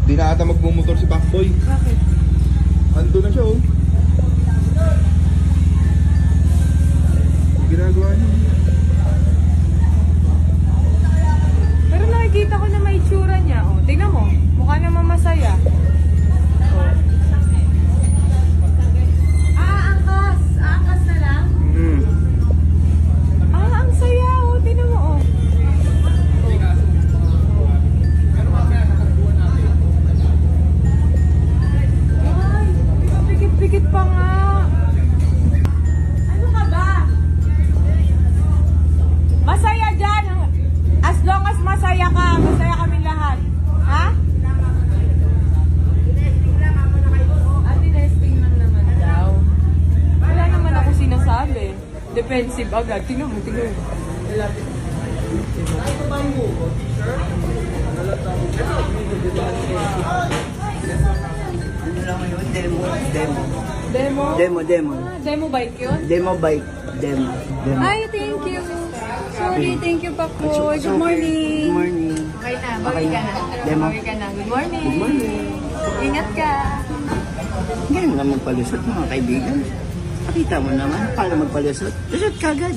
Di na ata magmumotor si Pacboy. Bakit? Ando na siya oh. Ginagawa niya. Pero nakikita ko na may itsura niya. Oh, tingnan mo. Mukha naman masaya. Oh. Angkas. Angkas na lang? Ang saya. Oh, tingnan mo. Oh. Ay, pikit-pikit pa nga. Ano ka ba? Masaya dyan. As long as masaya ka, masaya kami lahat. Ha? Tinesting lang naman daw. Wala naman ako sinasabi. Defensive agad. Tingnan mo, tingnan mo. Ano lang yun? Demo. Demo? Demo. Demo bike yun? Demo bike. Demo. Ay, thank you. Sorry, thank you, Pakboy. Good morning. Good morning. Okay na, bawi ka na. Demo. Bawi ka na. Good morning. Good morning. Ingat ka. Ngayon na magpalusot mga kaibigan. Pakita mo naman paano magpalusot. Lusot ka agad.